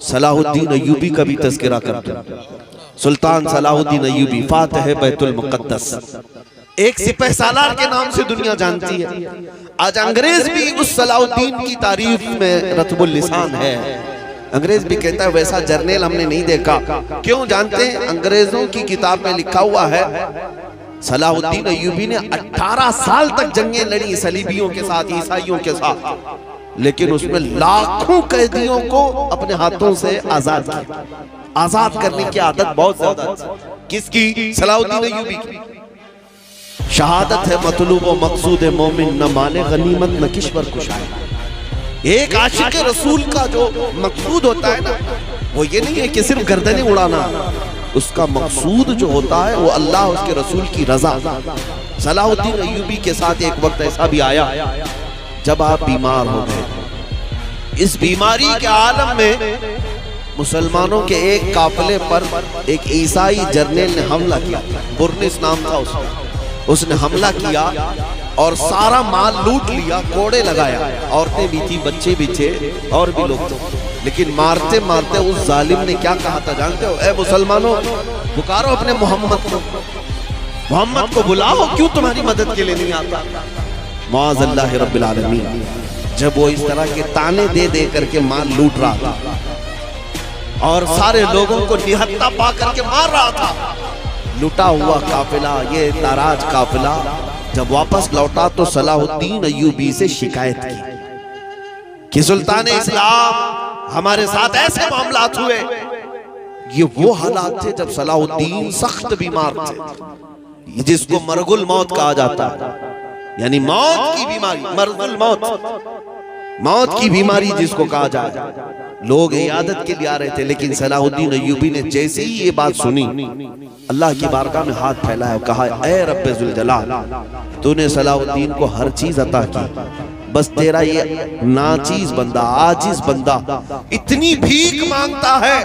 صلاح الدین ایوبی کا بھی تذکرہ کر دوں. سلطان صلاح الدین ایوبی فاتح بیت المقدس، ایک سپہ سالار کے نام سے دنیا جانتی ہے. آج انگریز بھی اس صلاح الدین کی تعریف میں رطب اللسان ہے. انگریز بھی کہتا ہے ویسا جرنیل ہم نے نہیں دیکھا. کیوں جانتے ہیں؟ انگریزوں کی کتاب میں لکھا ہوا ہے صلاح الدین ایوبی نے 18 سال تک جنگیں لڑی صلیبیوں کے ساتھ، عیسائیوں کے ساتھ، لیکن اس میں لاکھوں قیدیوں کو اپنے ہاتھوں سے آزاد کیا. آزاد کرنے کی عادت بہت زیادہ تھی. کس کی؟ صلاح الدین ایوبی کی. شہادت ہے مطلوب و مقصود مومن، نہ مال غنیمت نہ کشور کشائے. ایک عاشق رسول کا جو مقصود ہوتا ہے نا، وہ یہ نہیں ہے کہ صرف گردنیں اڑانا. اس کا مقصود جو ہوتا ہے وہ اللہ اس کے رسول کی رضا. صلاح الدین ایوبی کے ساتھ ایک وقت ایسا بھی آیا جب آپ بیمار ہو گئے. اس بیماری کے عالم میں مسلمانوں کے ایک قافلے پر ایک عیسائی جرنیل نے حملہ کیا. برنس نام تھا اس نے حملہ کیا اور سارا مال لوٹ لیا، کوڑے لگایا. عورتیں بھی تھی، بچے بھی تھے اور بھی لوگ تھے. لیکن مارتے مارتے اس ظالم نے کیا کہا تھا جانتے ہو؟ اے مسلمانوں، پکارو اپنے محمد کو، محمد کو بلاؤ، کیوں تمہاری مدد کے لیے نہیں آتا؟ معاذ اللہ رب العالمین. جب وہ اس طرح کے تانے دے دے کر کے مال لوٹ رہا تھا اور سارے لوگوں کو نہتا پا کر کے مار رہا تھا، لٹا ہوا قافلہ، یہ تاراج قافلہ جب واپس لوٹا تو صلاح الدین ایوبی سے شکایت کی کہ سلطان اسلام ہمارے ساتھ ایسے معاملات ہوئے. یہ وہ حالات تھے جب صلاح الدین سخت بیمار تھے، جس کو مرگ الموت کہا جاتا ہے، یعنی موت کی بیماری، مرگ الموت، موت کی بیماری جس کو کہا جائے. لوگ عیادت کے لیے آ رہے تھے، لیکن صلاح الدین ایوبی نے جیسے ہی یہ بات سنی، اللہ کی بارگاہ میں ہاتھ پھیلایا، کہا اے رب ذوالجلال، تو نے صلاح الدین کو ہر چیز عطا کی، بس تیرا یہ ناچیز بندہ، عاجز بندہ اتنی بھیک مانگتا ہے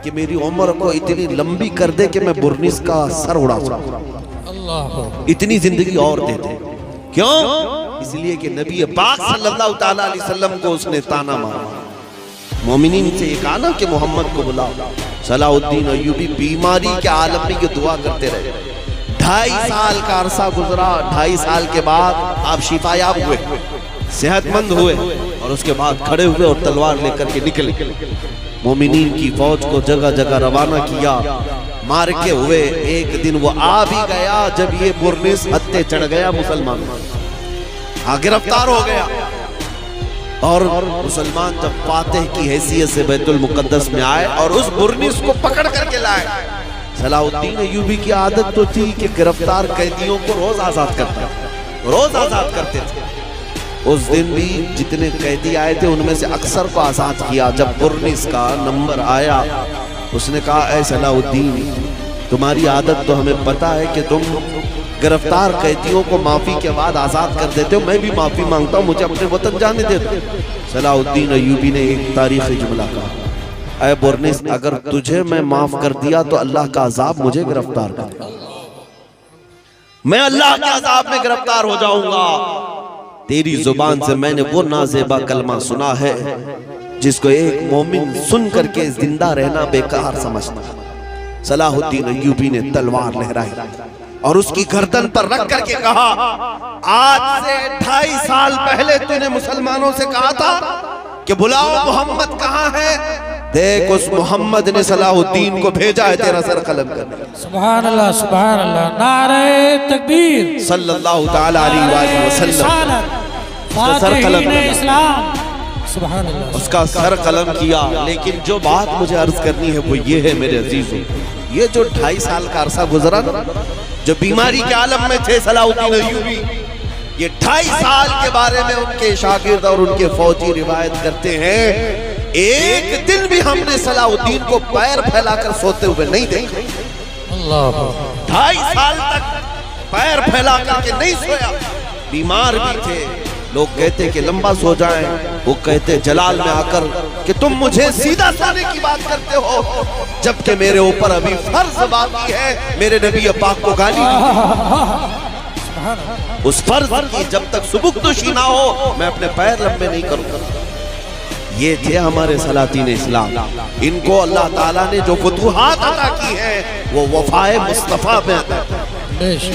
کہ میری عمر کو اتنی لمبی کر دے کہ میں برنس کا سر اڑا سکوں، اتنی زندگی اور دے دے. کیوں؟ اس لیے کہ نبی پاک صلی اللہ تعالیٰ علیہ وسلم کو اس نے تانا مارا. مومنین سے یہ کہا نا کہ محمد کو بلاؤ. صلاح الدین ایوبی بیماری کے عالم میں یہ دعا کرتے رہے. 2.5 سال کا عرصہ گزرا. 2.5 سال کے بعد آپ شفا یاب ہوئے، صحت مند ہوئے، اور اس کے بعد کھڑے ہوئے اور تلوار لے کر کے نکلے. مومنین کی فوج کو جگہ جگہ روانہ کیا، مار کے ہوئے. ایک دن وہ آ بھی گیا جب یہ برنس ہتھے چڑھ گیا مسلمانوں، گرفتار ہو گیا. اور مسلمان جب فاتح کی حیثیت سے بیت المقدس میں آئے اور اس برنس کو پکڑ کر کے لائے. صلاح الدین ایوبی کی عادت تو تھی کہ گرفتار قیدیوں کو روز آزاد کرتا، روز آزاد کرتے تھے. اس دن بھی جتنے قیدی آئے تھے ان میں سے اکثر کو آزاد کیا. جب برنس کا نمبر آیا اس نے کہا اے صلاح الدین، تمہاری عادت تو ہمیں پتا ہے کہ تم گرفتار قیدیوں کو معافی کے بعد آزاد کر دیتے ہو، میں بھی معافی مانگتا ہوں، مجھے اپنے وطن جانے دے دو. صلاح الدین ایوبی نے ایک تاریخی جملہ کہا، اے برنس، اگر تجھے میں معاف کر دیا تو اللہ کا عذاب مجھے گرفتار کر، میں اللہ کے عذاب میں گرفتار ہو جاؤں گا. تیری زبان سے میں نے وہ نازیبا کلمہ سنا ہے جس کو ایک مومن سن کر کے زندہ رہنا بیکار سمجھتا. صلاح الدین ایوبی نے تلوار لہرائی اور اس کی گردن پر رکھ کر کے کہا، آج سے 2.5 سال پہلے تو نے مسلمانوں سے کہا تھا کہ بلاؤ محمد کہاں ہے، دیکھ اس محمد نے صلاح الدین کو بھیجا ہے تیرا سر قلم کرنے. سبحان اللہ، سبحان اللہ، نعرہ تکبیر، صلی اللہ تعالیٰ علیہ وآلہ وسلم. فاتحین اسلام، سبحان اللہ، اس کا سر قلم کیا. لیکن جو بات مجھے عرض کرنی ہے وہ یہ ہے میرے عزیزوں، یہ جو 2.5 سال کا عرصہ گزرا نا، جو بیماری کے عالم میں تھے صلاح الدین ایوبی، یہ 2.5 سال کے بارے میں ان کے شاگرد اور ان کے فوجی روایت کرتے ہیں ایک دن بھی ہم نے صلاح الدین کو پیر پھیلا کر سوتے ہوئے نہیں دیکھا. 2.5 سال تک پیر پھیلا کر کے نہیں سویا. بیمار بھی تھے. لوگ کہتے کہ لمبا سو جائیں، وہ کہتے جلال میں آ کر کہ تم مجھے سیدھا سونے کی بات کرتے ہو جبکہ میرے اوپر ابھی فرض باقی ہے. میرے نبی پاک کو گالی اس فرض کی جب تک سبکدوشی نہ ہو میں اپنے پیر لمبے نہیں کروں گا. یہ تھے ہمارے سلاطین اسلام. ان کو اللہ تعالیٰ نے جو فتوحات عطا کی ہیں وہ وفائے مصطفیٰ میں عطا کی.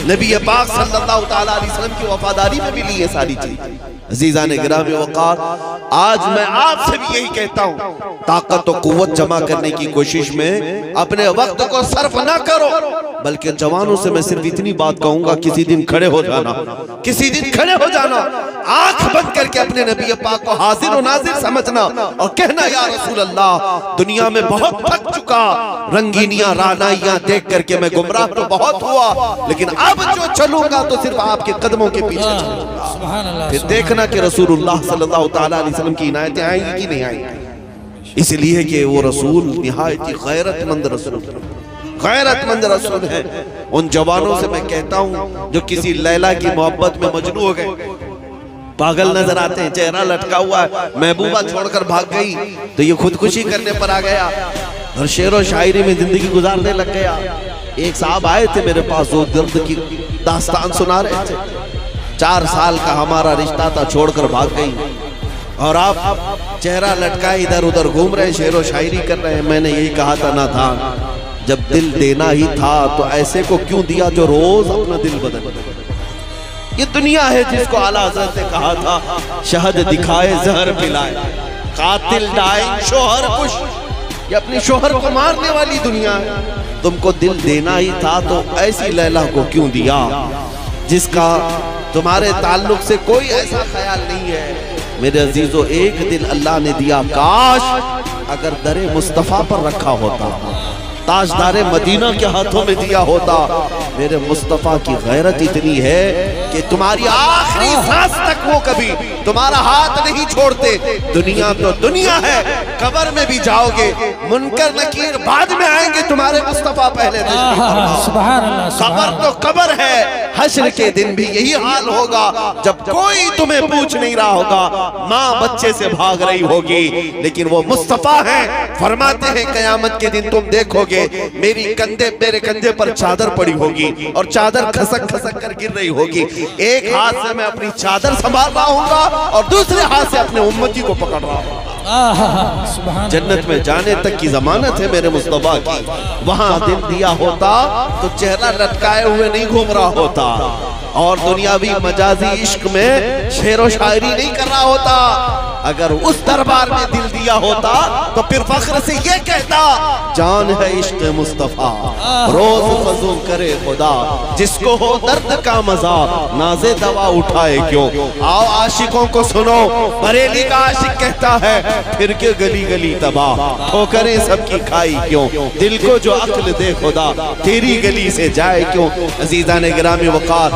نبی پاک صلی اللہ تعالیٰ علیہ وسلم کی وفاداری میں ملی یہ ساری چیز. عزیزان گرامی وقار، آج میں آپ سے بھی یہی کہتا ہوں، طاقت و قوت جمع کرنے کی کوشش میں اپنے وقت کو صرف نہ کرو، بلکہ جوانوں سے میں صرف اتنی بات کہوں گا، کسی دن کھڑے ہو جانا، کسی دن کھڑے ہو جانا، آنکھ بند کر کے اپنے نبی پاک کو حاضر و ناظر سمجھنا اور کہنا یا رسول اللہ، دنیا میں بہت تھک چکا، رنگینیاں رعنائیاں دیکھ کر کے میں گمراہ تو بہت ہوا، لیکن اب جو چلوں گا تو صرف آپ کے قدموں کے پیچھے چلوں گا. پھر دیکھنا کہ رسول اللہ صلی اللہ تعالیٰ علیہ وسلم کی عنایتیں آئیں گی کہ نہیں آئیں گی. اس لیے کہ وہ رسول نہایت غیرت مند رسول ہے. ان جوانوں سے میں کہتا ہوں جو کسی لیلا کی محبت میں مجنون ہو گئے، پاگل نظر آتے ہیں، چہرہ لٹکا ہوا ہے، محبوبہ چھوڑ کر بھاگ گئی تو یہ خودکشی کرنے پر آ گیا اور شعر و شاعری میں زندگی گزارنے لگ گیا. ایک صاحب آئے تھے میرے پاس، وہ درد کی داستان سنا رہے تھے. 4 سال کا ہمارا رشتہ تھا، چھوڑ کر بھاگ گئی اور آپ چہرہ لٹکائے ادھر ادھر گھوم رہے ہیں، شعر و شاعری کر رہے ہیں. میں نے یہی کہا تھا، نہ تھا جب دل دینا ہی تھا تو ایسے کو کیوں دیا جو روز اپنا دل بدل. یہ دنیا ہے جس کو اعلیٰ حضرت نے کہا تھا، شہد دکھائے زہر پلائے، قاتل ڈائیں شوہر کش. یہ اپنی شوہر کو مارنے والی دنیا ہے. تم کو دل دینا ہی تھا تو ایسی لیلا کو کیوں دیا جس کا تمہارے تعلق سے کوئی ایسا خیال نہیں ہے. میرے عزیزو، ایک دل اللہ نے دیا، کاش اگر در مصطفیٰ پر رکھا ہوتا، تاجدار مدینہ کے ہاتھوں میں دیا ہوتا. میرے مصطفیٰ کی غیرت اتنی ہے کہ تمہاری آخری سانس تک وہ کبھی تمہارا ہاتھ نہیں چھوڑتے. دنیا تو دنیا ہے، قبر میں بھی جاؤ گے، منکر نکیر بعد میں آئیں گے، تمہارے مصطفیٰ پہلے سبحان اللہ. قبر تو قبر ہے، حشر کے دن بھی یہی حال ہوگا جب کوئی تمہیں پوچھ نہیں رہا ہوگا. ماں بچے سے بھاگ رہی ہوگی لیکن وہ مصطفیٰ ہیں. فرماتے ہیں قیامت کے دن تم دیکھو گے میرے کندھے پر چادر پڑی ہوگی اور چادر کھسک کھسک کر گر رہی ہوگی. ایک ہاتھ سے میں اپنی چادر سنبھال رہا ہوں گا اور دوسرے ہاتھ سے اپنے امتی کو پکڑ رہا ہوں. جنت میں جانے تک کی ضمانت ہے میرے مصطفیٰ کی. وہاں دل دیا ہوتا تو چہرہ لٹکائے ہوئے نہیں گھوم رہا ہوتا اور دنیاوی مجازی عشق میں شعر و شاعری نہیں کر رہا ہوتا. اگر اس دربار میں دل دیا ہوتا تو پھر فخر سے یہ کہتا، جان ہے عشق مصطفیٰ روز فضول کرے خدا، جس کو ہو درد کا مزہ ناز دوا اٹھائے کیوں. آؤ عاشقوں کو سنو، بریلی کا عاشق کہتا ہے پھر کے گلی گلی تباہ، ٹھوکریں سب کی کھائی کیوں، دل کو جو عقل دے خدا تیری گلی سے جائے کیوں. عزیزان گرامی وقار،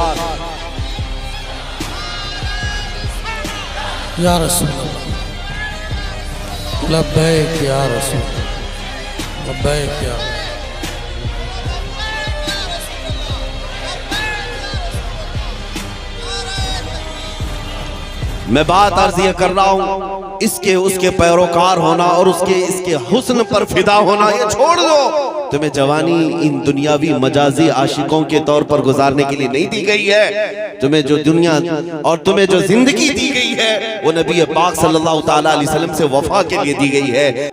یا رسول اللہ، لبیک یا رسول، لبیک یا رسول. میں بات عرض یہ کر رہا ہوں، اس کے پیروکار ہونا اور اس کے حسن پر فدا ہونا یہ چھوڑ دو. تمہیں جوانی ان دنیاوی مجازی عاشقوں کے طور پر گزارنے کے لیے نہیں دی گئی ہے. تمہیں جو دنیا اور تمہیں جو زندگی دی گئی ہے وہ نبی پاک صلی اللہ تعالیٰ علیہ وسلم سے وفا کے لیے دی گئی ہے.